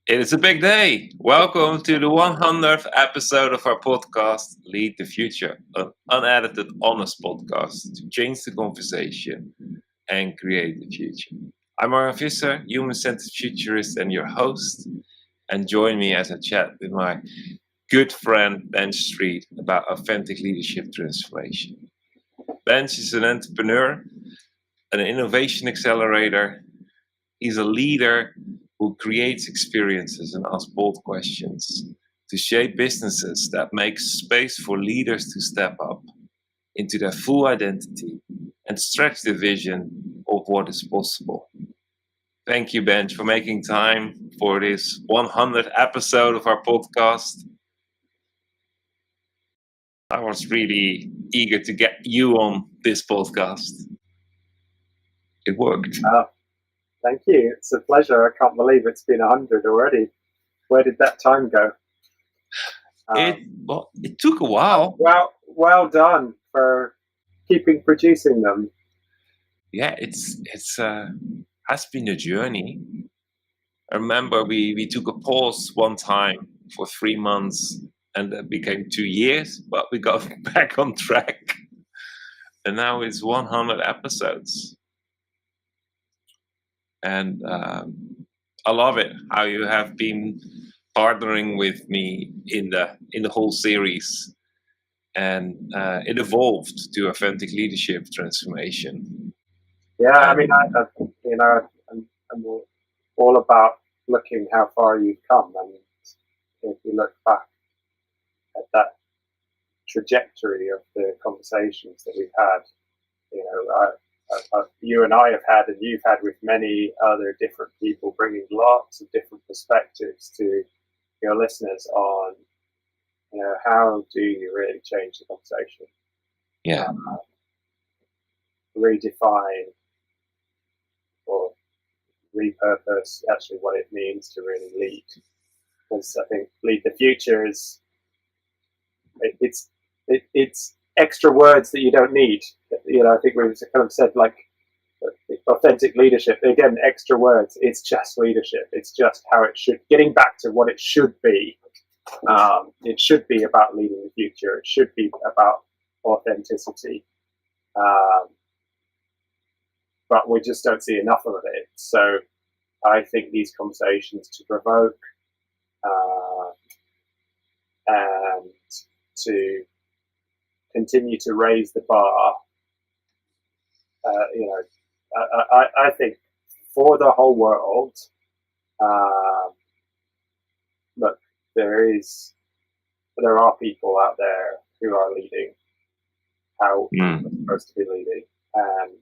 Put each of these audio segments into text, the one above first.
It is a big day. Welcome to the 100th episode of our podcast, Lead the Future, an unedited, honest podcast to change the conversation and create the future. I'm Arjan Visser, human-centered futurist and your host, and join me as I chat with my good friend Benj Street about authentic leadership transformation. Benj is an entrepreneur, an innovation accelerator. He's a leader who creates experiences and asks bold questions to shape businesses that make space for leaders to step up into their full identity and stretch the vision of what is possible. Thank you, Benj, for making time for this 100th episode of our podcast. I was really eager to get you on this podcast. It worked. Thank you. It's a pleasure. I can't believe it's been 100 already. Where did that time go? It took a while. Well done for keeping producing them. Yeah, it's has been a journey. I remember we took a pause one time for 3 months, and that became 2 years, but we got back on track, and now it's 100 episodes. And I love it how you have been partnering with me in the whole series, and it evolved to authentic leadership transformation. Yeah, I mean, I'm all about looking how far you've come, and if you look back at that trajectory of the conversations that we've had, you and I have had, and you've had with many other different people, bringing lots of different perspectives to your listeners on, how do you really change the conversation? Yeah. Redefine or repurpose actually what it means to really lead. Because I think lead the future is it's extra words that you don't need. I think we've kind of said, like, authentic leadership, again, extra words. It's just leadership. It's just how it should, getting back to what it should be. It should be about leading the future. It should be about authenticity. But we just don't see enough of it. So I think these conversations to provoke and to continue to raise the bar, I think for the whole world, look, there are people out there who are leading how we're supposed to be leading, and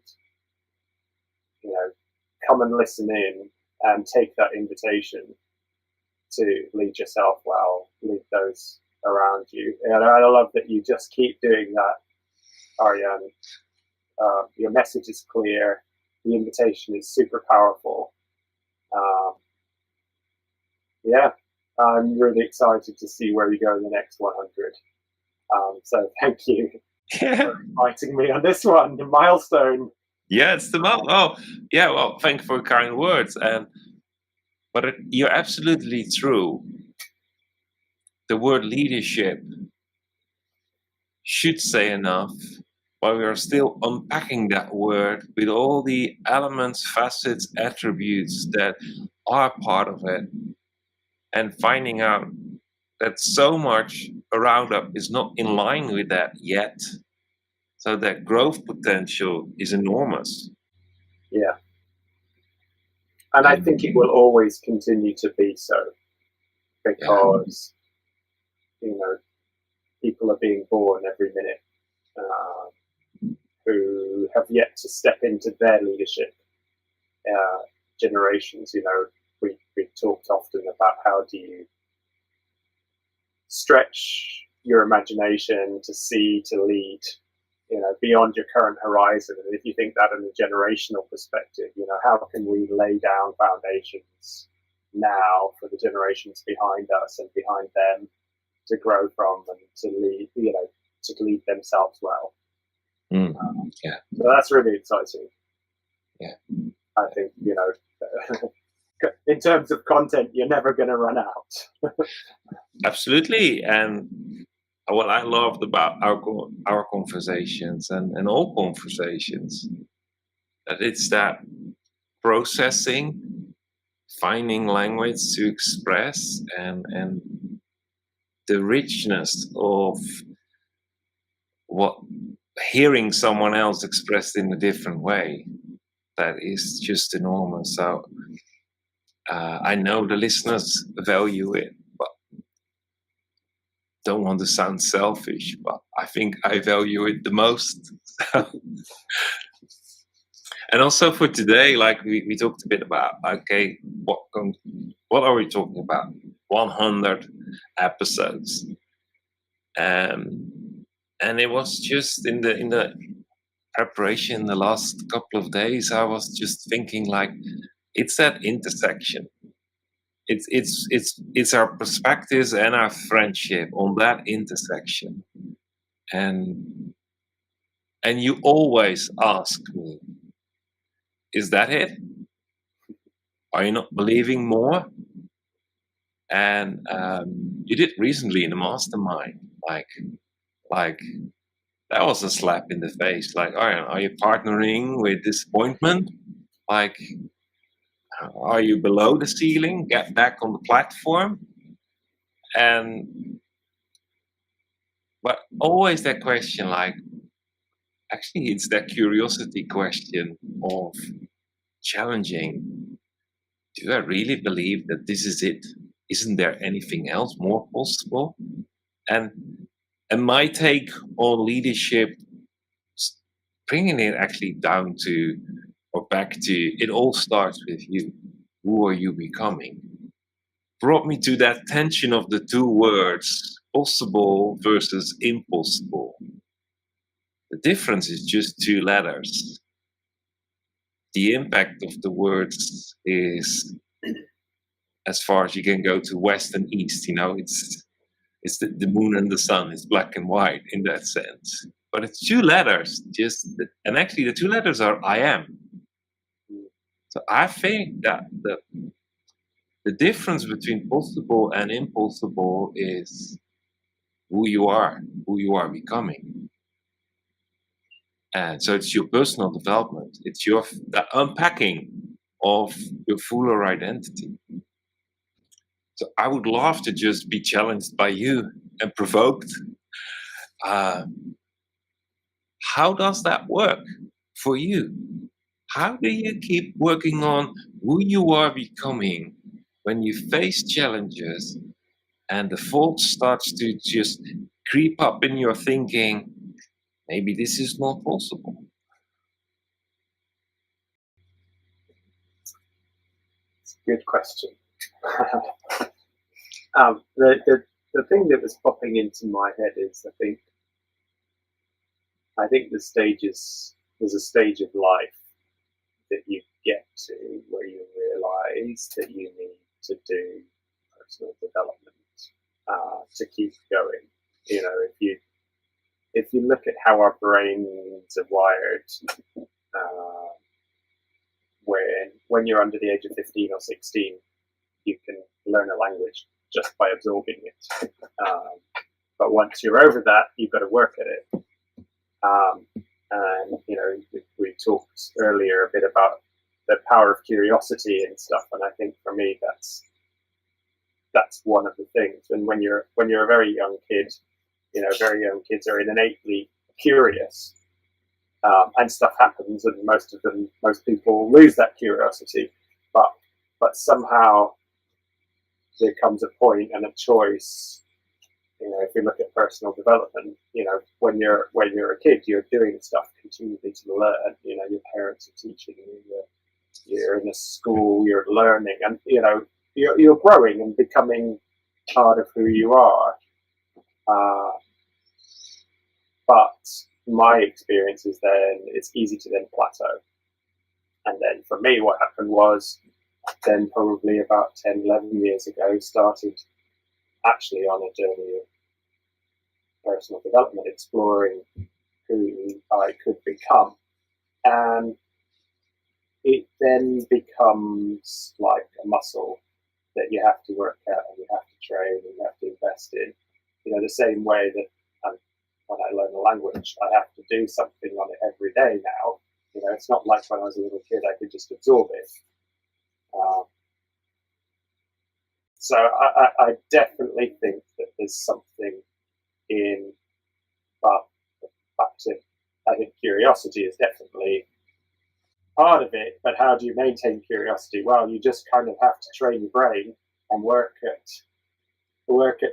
come and listen in and take that invitation to lead yourself well, lead those around you. And I love that you just keep doing that, Arjan. Your message is clear. The invitation is super powerful. I'm really excited to see where you go in the next 100. So thank you for inviting me on this one, the milestone. Yeah, it's the milestone. Oh, yeah. Well, thank you for kind words. But you're absolutely true. The word leadership should say enough, but we are still unpacking that word with all the elements, facets, attributes that are part of it, and finding out that so much around us is not in line with that yet. So that growth potential is enormous. Yeah. And I think it will always continue to be so, because, people are being born every minute who have yet to step into their leadership generations. We've talked often about how do you stretch your imagination to see, to lead, beyond your current horizon. And if you think that in a generational perspective, how can we lay down foundations now for the generations behind us and behind them to grow from and to lead, to lead themselves well. So that's really exciting. Yeah. I think, in terms of content, you're never going to run out. Absolutely. And what I loved about our conversations and all conversations, that it's that processing, finding language to express, and the richness of what hearing someone else expressed in a different way, that is just enormous. So I know the listeners value it, but don't want to sound selfish, but I think I value it the most. And also for today, like we talked a bit about, okay, what are we talking about? 100 episodes. And it was just in the preparation the last couple of days, I was just thinking like, it's that intersection. It's our perspectives and our friendship on that intersection. And you always ask me, is that it? Are you not believing more? And you did recently in the mastermind, like that was a slap in the face. Like, are you partnering with disappointment? Like, are you below the ceiling? Get back on the platform. And but always that question, like, actually, it's that curiosity question of challenging. Do I really believe that this is it? Isn't there anything else more possible? And my take on leadership, bringing it actually down to or back to, it all starts with you. Who are you becoming? Brought me to that tension of the two words, possible versus impossible. The difference is just two letters. The impact of the words is as far as you can go to west and east. It's the moon and the sun. It's black and white in that sense. But it's two letters, and actually the two letters are I am. So I think that the difference between possible and impossible is who you are becoming. And so it's your personal development. It's the unpacking of your fuller identity. So I would love to just be challenged by you and provoked. How does that work for you? How do you keep working on who you are becoming when you face challenges and the fault starts to just creep up in your thinking? Maybe this is not possible. It's a good question. The thing that was popping into my head is I think there's a stage of life that you get to where you realize that you need to do personal development to keep going. If you look at how our brains are wired, when you're under the age of 15 or 16, you can learn a language just by absorbing it. But once you're over that, you've got to work at it. And we talked earlier a bit about the power of curiosity and stuff, and I think for me that's one of the things. And when you're a very young kid, very young kids are innately curious, and stuff happens, and most people lose that curiosity, but somehow there comes a point and a choice. If you look at personal development, when you're a kid, you're doing stuff continually to learn. Your parents are teaching you. You're in a school. You're learning, and you're growing and becoming part of who you are. But my experience is then it's easy to then plateau. And then for me, what happened was then probably about 10, 11 years ago, started actually on a journey of personal development, exploring who I could become. And it then becomes like a muscle that you have to work at and you have to train and you have to invest in. The same way that when I learn a language, I have to do something on it every day now. It's not like when I was a little kid, I could just absorb it. So I definitely think that there's something in, but back to, I think curiosity is definitely part of it, but how do you maintain curiosity? Well, you just kind of have to train your brain and work at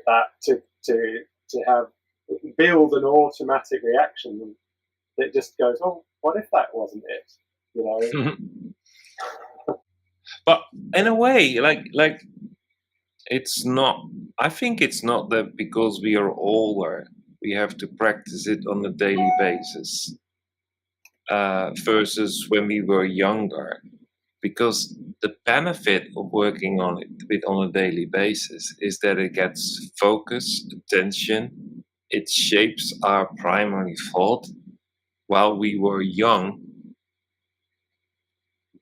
that to have build an automatic reaction that just goes, oh, what if that wasn't it? But in a way, like it's not. I think it's not that because we are older, we have to practice it on a daily basis versus when we were younger. Because the benefit of working on it on a daily basis is that it gets focus, attention, it shapes our primary thought. While we were young,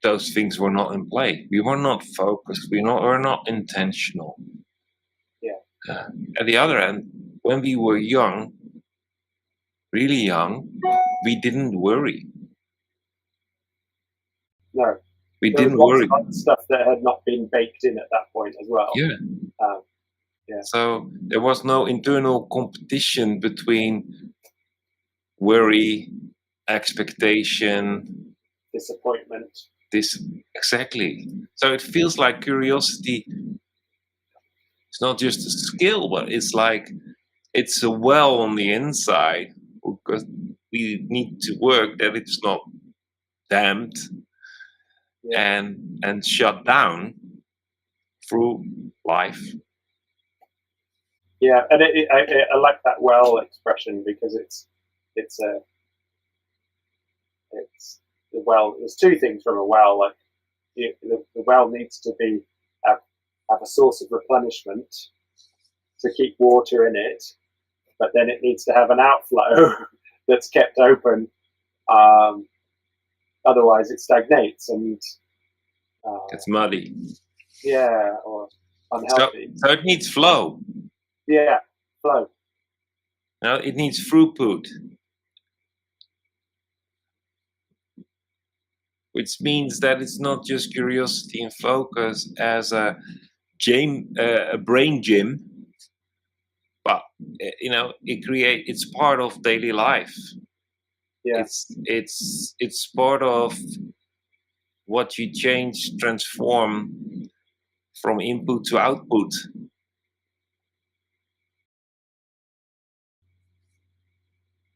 those things were not in play. We were not focused. We were not intentional. Yeah. At the other end, when we were young, really young, we didn't worry. No. We There was didn't lots worry. of other stuff that had not been baked in at that point as well. Yeah. Yeah. So there was no internal competition between worry, expectation, Disappointment. Exactly. So it feels like curiosity. It's not just a skill, but it's like it's a well on the inside because we need to work that it's not damped and shut down through life. Yeah, and I like that well expression because it's the well. There's two things from a well. Like the well needs to be have a source of replenishment to keep water in it, but then it needs to have an outflow that's kept open. Otherwise, it stagnates and it's muddy. Yeah, or unhealthy. So it needs flow. Yeah, flow. Now it needs throughput, which means that it's not just curiosity and focus as a brain gym, but it's part of daily life. Yeah. It's part of what you change, transform from input to output.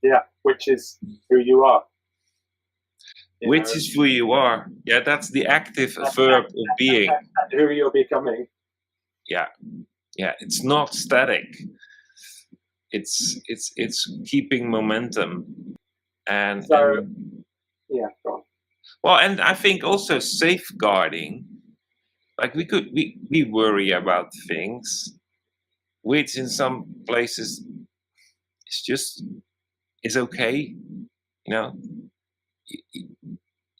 Yeah, which is who you are. Which is who you are. Yeah, that's the active verb of being. Who you're becoming. Yeah, it's not static. It's keeping momentum, and yeah, go on. Well, and I think also safeguarding. Like we worry about things, which in some places is okay.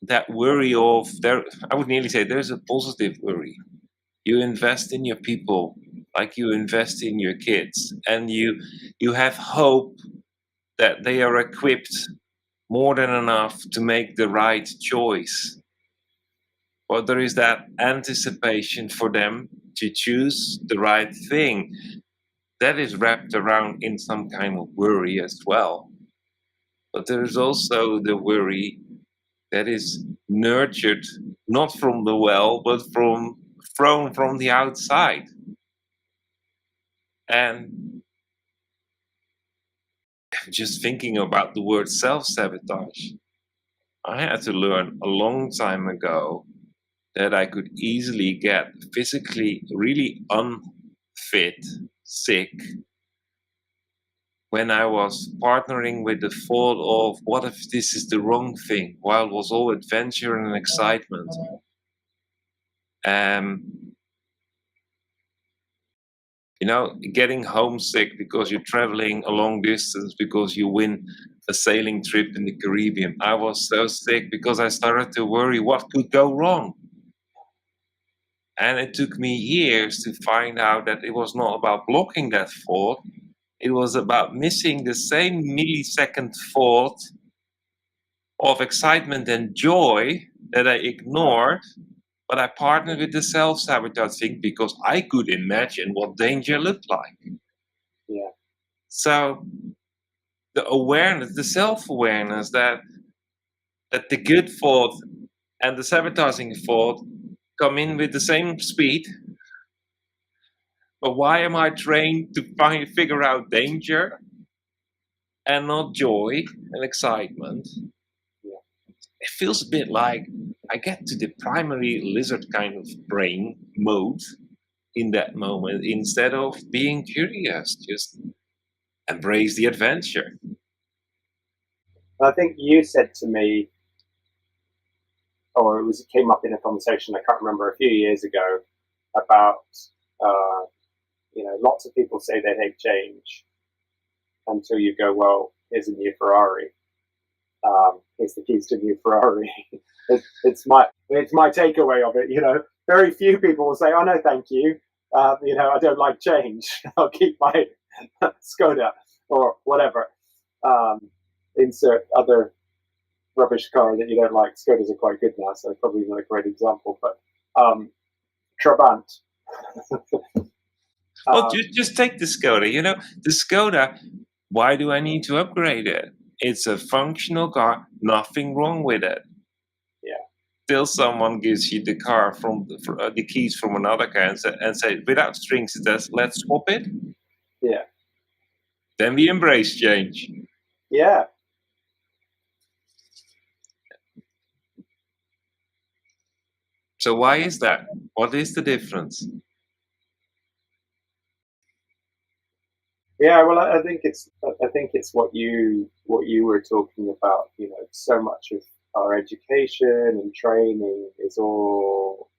That worry of there, I would nearly say there's a positive worry. You invest in your people like you invest in your kids, and you have hope that they are equipped more than enough to make the right choice. But there is that anticipation for them to choose the right thing that is wrapped around in some kind of worry as well. But there is also the worry that is nurtured not from the well, but thrown from the outside. And just thinking about the word self-sabotage, I had to learn a long time ago that I could easily get physically really unfit, sick, when I was partnering with the thought of what if this is the wrong thing, while it was all adventure and excitement. Getting homesick because you're traveling a long distance because you win a sailing trip in the Caribbean. I was so sick because I started to worry what could go wrong. And it took me years to find out that it was not about blocking that thought. It was about missing the same millisecond thought of excitement and joy that I ignored, but I partnered with the self-sabotage thing because I could imagine what danger looked like. Yeah. So the awareness, the self-awareness that the good thought and the sabotaging thought come in with the same speed. But why am I trained to figure out danger and not joy and excitement? Yeah. It feels a bit like I get to the primary lizard kind of brain mode in that moment instead of being curious. Just embrace the adventure. I think you said to me, or it came up in a conversation I can't remember a few years ago about lots of people say they hate change until you go, well, here's a new Ferrari. Here's the keys to a new Ferrari. it's my takeaway of it. Very few people will say, oh no, thank you. I don't like change. I'll keep my Skoda or whatever. Insert other rubbish car that you don't like. Skodas are quite good now, so probably not a great example. But Trabant. Well, just take the Skoda. The Skoda, why do I need to upgrade it? It's a functional car, nothing wrong with it. Yeah. Till someone gives you the car the keys from another car and say, without strings attached, let's swap it. Yeah. Then we embrace change. Yeah. So why is that? What is the difference? Yeah, well, I think it's what you were talking about. So much of our education and training is all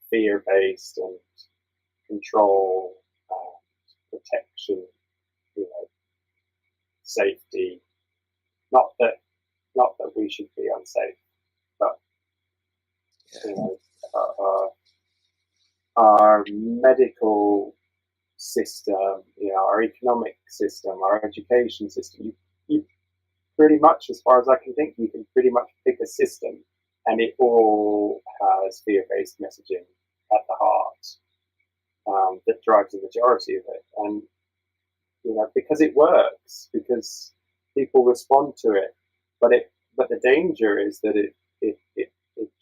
fear based and control and protection, safety. Not that we should be unsafe, but our medical system, our economic system, our education system. You pretty much, as far as I can think, you can pretty much pick a system, and it all has fear-based messaging at the heart that drives the majority of it. And because it works, because people respond to it, but the danger is that it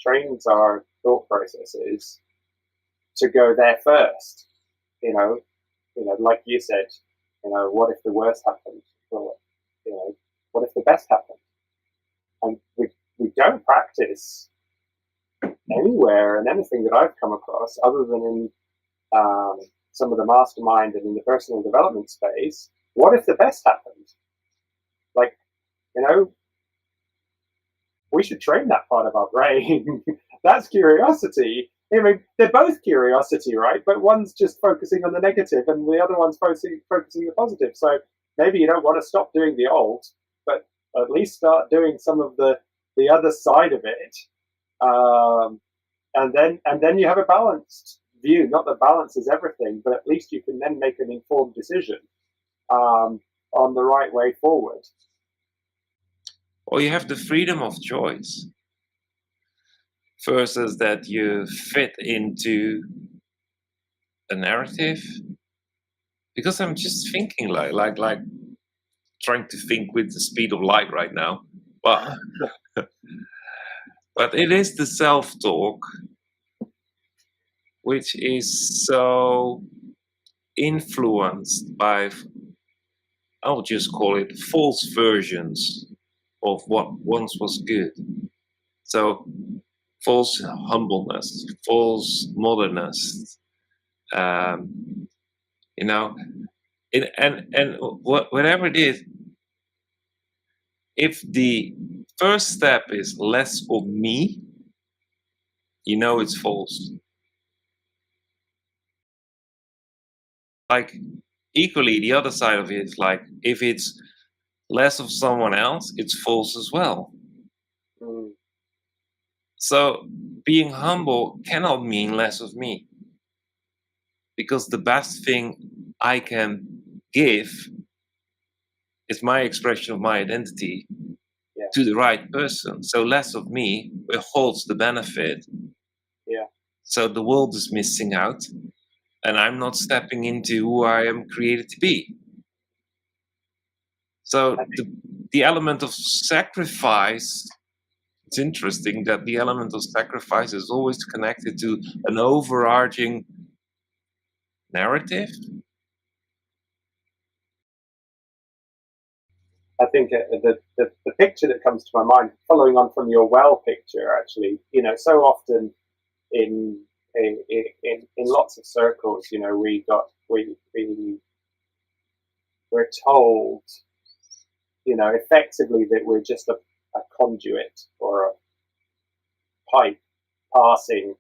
trains our thought processes to go there first. Like you said, what if the worst happened? Or, what if the best happened? And we don't practice anywhere and anything that I've come across other than in some of the mastermind and in the personal development space. What if the best happened? Like, we should train that part of our brain. That's curiosity. I mean, they're both curiosity, right? But one's just focusing on the negative and the other one's focusing on the positive. So maybe you don't want to stop doing the old, but at least start doing some of the other side of it. And then you have a balanced view. Not that balance is everything, but at least you can then make an informed decision on the right way forward. Well, you have the freedom of choice versus that you fit into a narrative. Because I'm just thinking like trying to think with the speed of light right now. But but it is the self-talk which is so influenced by, I'll just call it, false versions of what once was good. So false humbleness, false modernness, and whatever it is, if the first step is less of me, it's false. like equally the other side of it is like if it's less of someone else, it's false as well. Mm. So being humble cannot mean less of me, because the best thing I can give is my expression of my identity to the right person. So less of me holds the benefit. Yeah. So the world is missing out, and I'm not stepping into who I am created to be. So the element of sacrifice, it's interesting that the element of sacrifice is always connected to an overarching narrative. I think the picture that comes to my mind, following on from your well picture, actually, so often in in lots of circles, we're told, effectively that we're just a conduit or a pipe passing,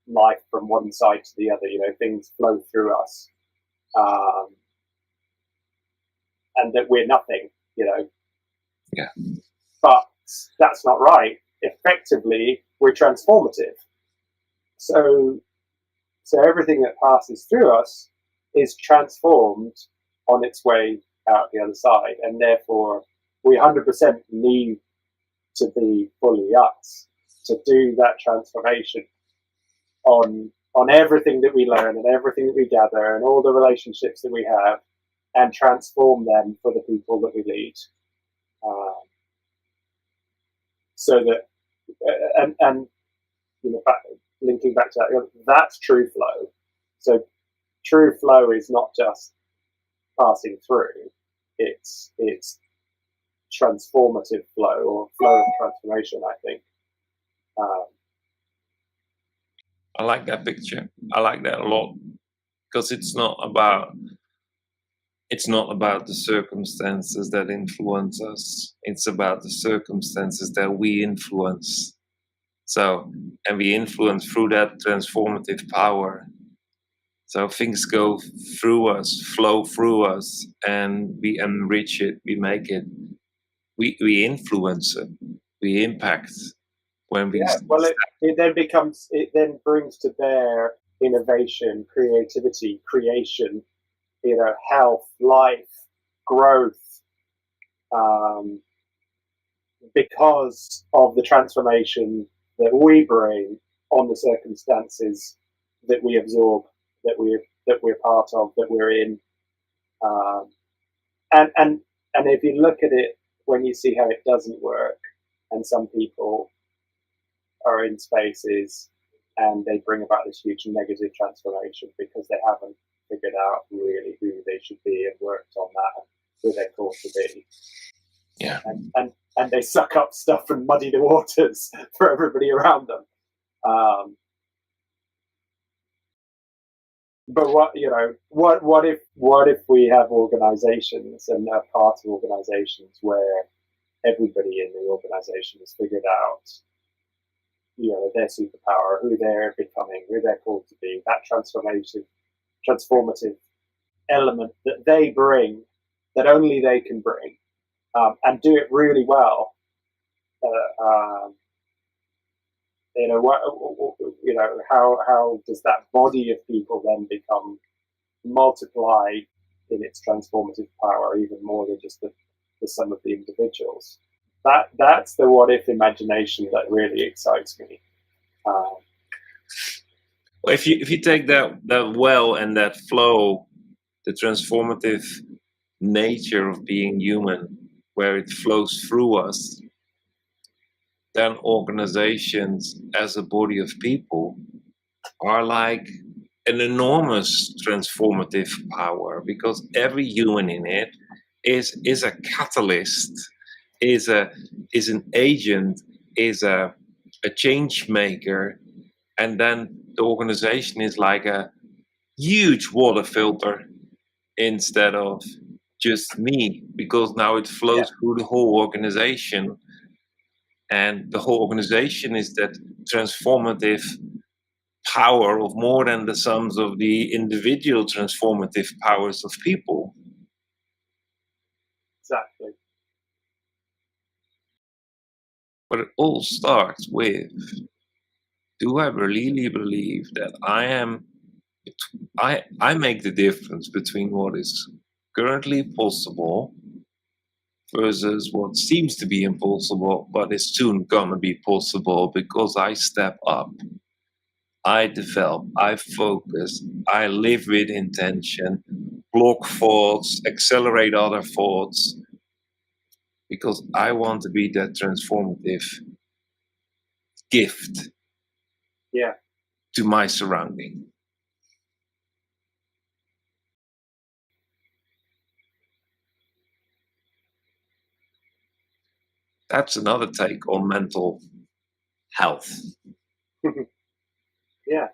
life from one side to the other. Things flow through us, um, and that we're nothing. Yeah. But that's not right. Effectively, we're transformative. So everything that passes through us is transformed on its way out the other side, and therefore we 100% need to be fully us to do that transformation on everything that we learn and everything that we gather and all the relationships that we have, and transform them for the people that we lead. So that and linking back to that, that's true flow. So true flow is not just passing through; it's transformative flow, or flow of transformation, I think. I like that picture. I like that a lot, because it's not about the circumstances that influence us. It's about the circumstances that we influence. So, and we influence through that transformative power. So things go through us, flow through us, and we enrich it, we make it, we influence it, we impact. When we It then brings to bear innovation, creativity, creation, health, life, growth, because of the transformation that we bring on the circumstances that we absorb, that we're part of, that we're in, and if you look at it, when you see how it doesn't work, and some people are in spaces and they bring about this huge negative transformation because they haven't figured out really who they should be and worked on that and who they're called to be. Yeah. And they suck up stuff and muddy the waters for everybody around them. But what if we have organizations and are part of organizations where everybody in the organization has figured out their superpower, who they're becoming, who they're called to be, that transformative element that they bring, that only they can bring, and do it really well. How does that body of people then become multiplied in its transformative power even more than just the sum of the individuals? That's the what if imagination that really excites me. Well, if you take that well and that flow, the transformative nature of being human, where it flows through us, then organizations as a body of people are like an enormous transformative power, because every human in it is a catalyst, is an agent, is a change maker, and then the organization is like a huge water filter instead of just me, because now it flows through the whole organization, and the whole organization is that transformative power of more than the sums of the individual transformative powers of people. Exactly. But it all starts with, do I really believe that I make the difference between what is currently possible versus what seems to be impossible, but is soon gonna be possible because I step up, I develop, I focus, I live with intention, block thoughts, accelerate other thoughts, because I want to be that transformative gift Yeah. to my surrounding. That's another take on mental health. Yeah.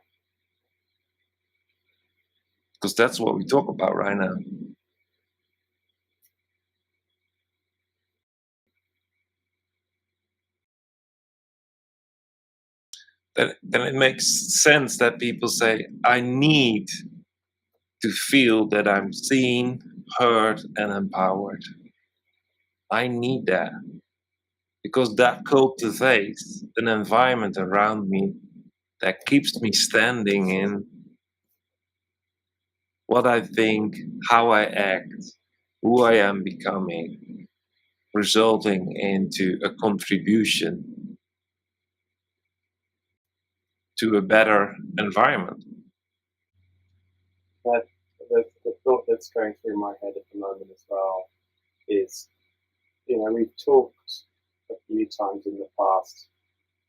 Because that's what we talk about right now. Then it makes sense that people say, I need to feel that I'm seen, heard, and empowered. I need that because that cultivates an environment around me that keeps me standing in what I think, how I act, who I am becoming, resulting into a contribution to a better environment. But the thought that's going through my head at the moment as well is, we've talked a few times in the past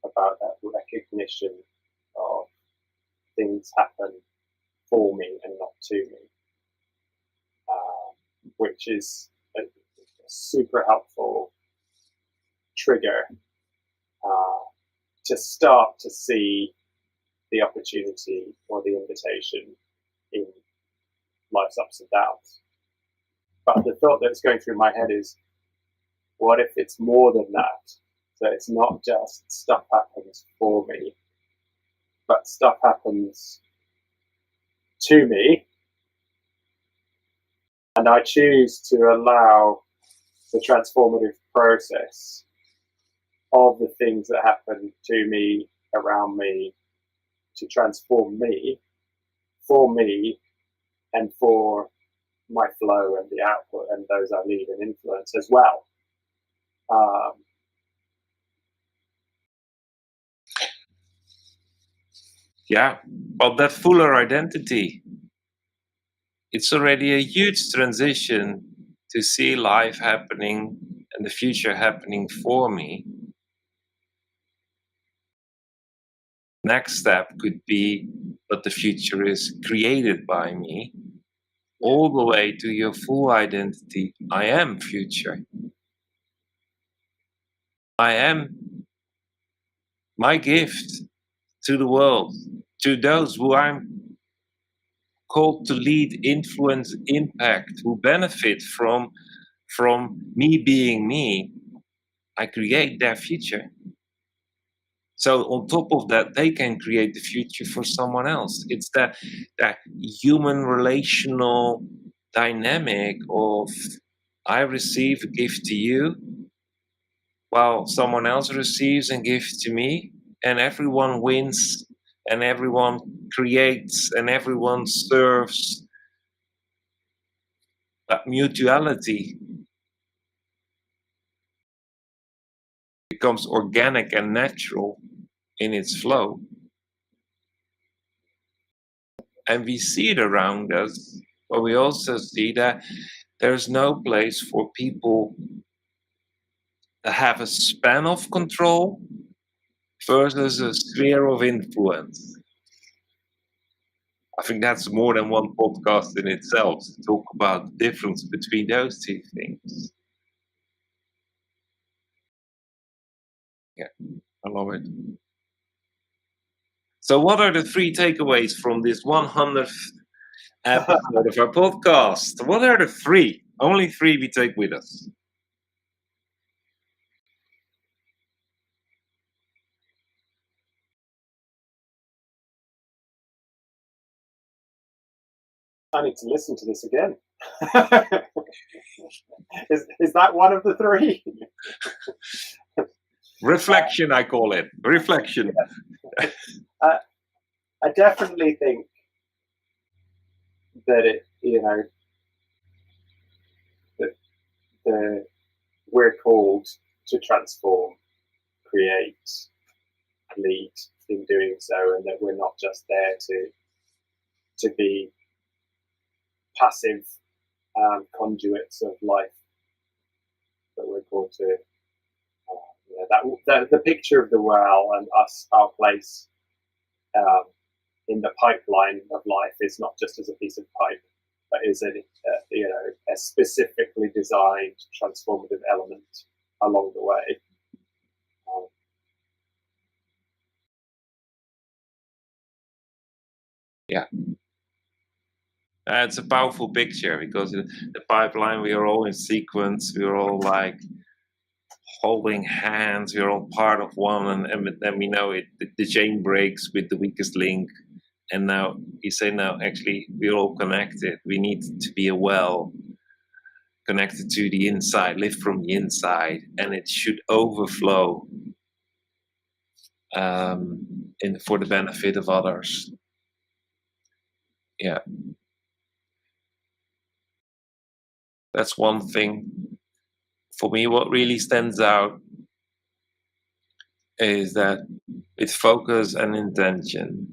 about that recognition of things happen for me and not to me, which is a super helpful trigger to start to see the opportunity or the invitation in life's ups and downs. But the thought that's going through my head is, what if it's more than that? So it's not just stuff happens for me, but stuff happens to me, and I choose to allow the transformative process of the things that happen to me, around me, to transform me, for me, and for my flow and the output and those I lead and influence as well. Yeah, well, that fuller identity, it's already a huge transition to see life happening and the future happening for me. Next step could be that the future is created by me, all the way to your full identity. I am future. I am my gift to the world, to those who I'm called to lead, influence, impact, who benefit from me being me. I create their future. So on top of that, they can create the future for someone else. It's that human relational dynamic of I receive a gift to you, while someone else receives and gives to me, and everyone wins, and everyone creates, and everyone serves. That mutuality becomes organic and natural in its flow. And we see it around us, but we also see that there's no place for people that have a span of control versus a sphere of influence. I think that's more than one podcast in itself to talk about the difference between those two things. Yeah, I love it. So, what are the three takeaways from this 100th episode of our podcast? What are the three? Only three we take with us. I need to listen to this again. Is that one of the three? Reflection, I call it. Reflection. I definitely think that that we're called to transform, create, lead in doing so, and that we're not just there to be passive conduits of life, but we're called to that the picture of the well and us, our place in the pipeline of life is not just as a piece of pipe, but is a specifically designed transformative element along the way. Yeah. It's a powerful picture because the pipeline, we are all in sequence, we're all like holding hands, we're all part of one, and then we know it. The chain breaks with the weakest link, and now you say, no, actually, we're all connected. We need to be a well connected to the inside, live from the inside, and it should overflow for the benefit of others. Yeah. That's one thing. For me, what really stands out is that with focus and intention,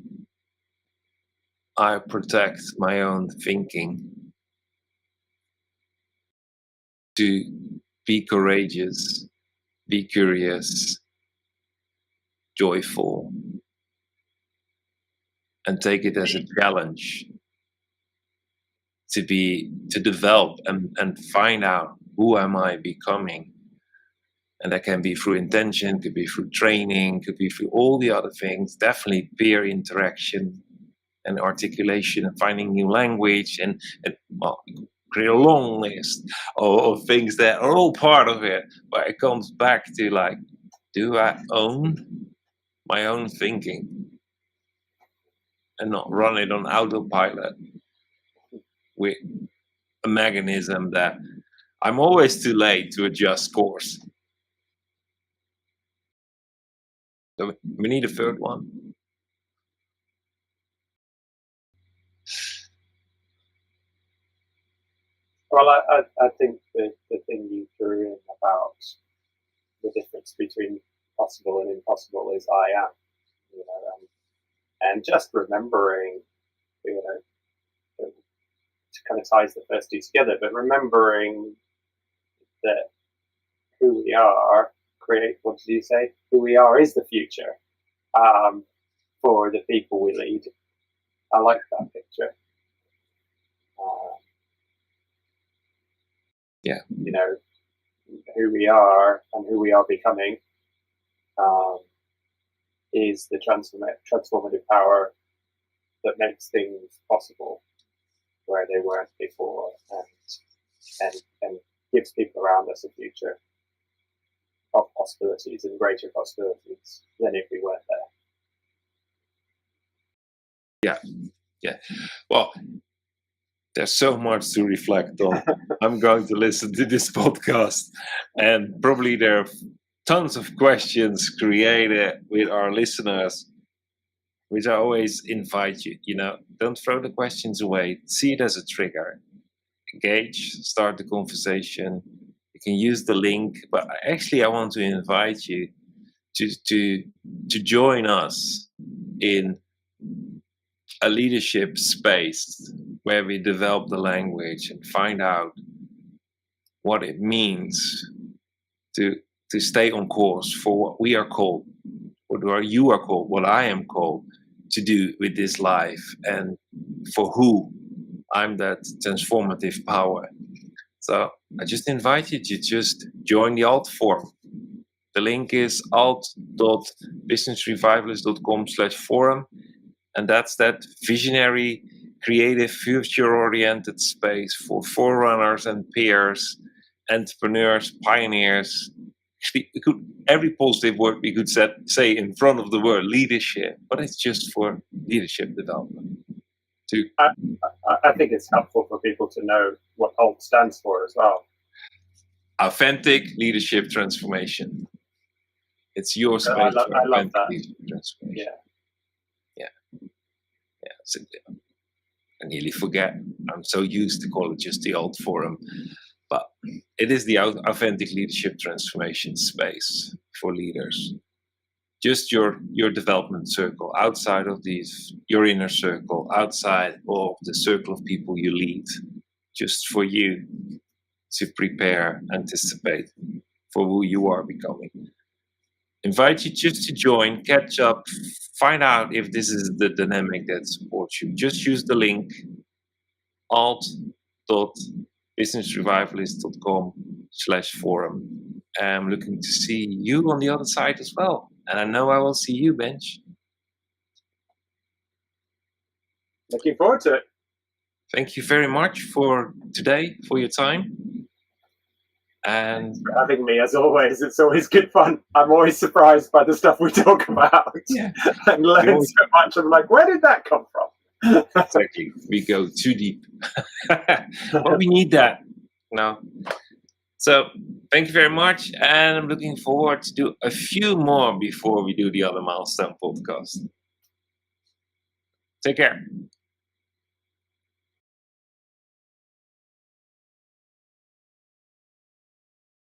I protect my own thinking to be courageous, be curious, joyful, and take it as a challenge to develop and find out who am I becoming. And that can be through intention, could be through training, could be through all the other things, definitely peer interaction and articulation and finding new language and well, create a long list of things that are all part of it. But it comes back to like, do I own my own thinking and not run it on autopilot with a mechanism that I'm always too late to adjust course. So we need a third one. Well, I think the thing you threw in about the difference between possible and impossible is I am, and just remembering, it kind of ties the first two together, but remembering that who we are, what did you say? Who we are is the future for the people we lead. I like that picture. Yeah. Who we are and who we are becoming is the transformative power that makes things possible where they weren't before, and gives people around us a future of possibilities and greater possibilities than if we weren't there. Yeah. Well, there's so much to reflect on. I'm going to listen to this podcast, and probably there are tons of questions created with our listeners, which I always invite you, don't throw the questions away. See it as a trigger. Engage, start the conversation. You can use the link, but actually I want to invite you to join us in a leadership space where we develop the language and find out what it means to stay on course for what we are called, what you are called, what I am called to do with this life, and for who I'm that transformative power. So I just invite you to just join the alt forum. The link is alt.businessrevivalist.com/forum. And that's that visionary, creative, future-oriented space for forerunners and peers, entrepreneurs, pioneers. Every positive word we could say in front of the word leadership, but it's just for leadership development. I think it's helpful for people to know what ALT stands for as well. Authentic leadership transformation. It's your space I for love authentic that. leadership transformation. Yeah. So I nearly forget. I'm so used to call it just the old forum, but it is the authentic leadership transformation space for leaders. Just your development circle, outside of your inner circle, outside of the circle of people you lead, just for you to prepare, anticipate for who you are becoming. Invite you just to join, catch up, find out if this is the dynamic that supports you. Just use the link alt.businessrevivalist.com/forum. I'm looking to see you on the other side as well. And I know I will see you, Benj. Looking forward to it. Thank you very much for today, for your time. And thanks for having me, as always. It's always good fun. I'm always surprised by the stuff we talk about. Yeah. And learn so much. I'm like, where did that come from? Exactly. We go too deep. But we need that. No. So thank you very much. And I'm looking forward to do a few more before we do the other milestone podcast. Take care.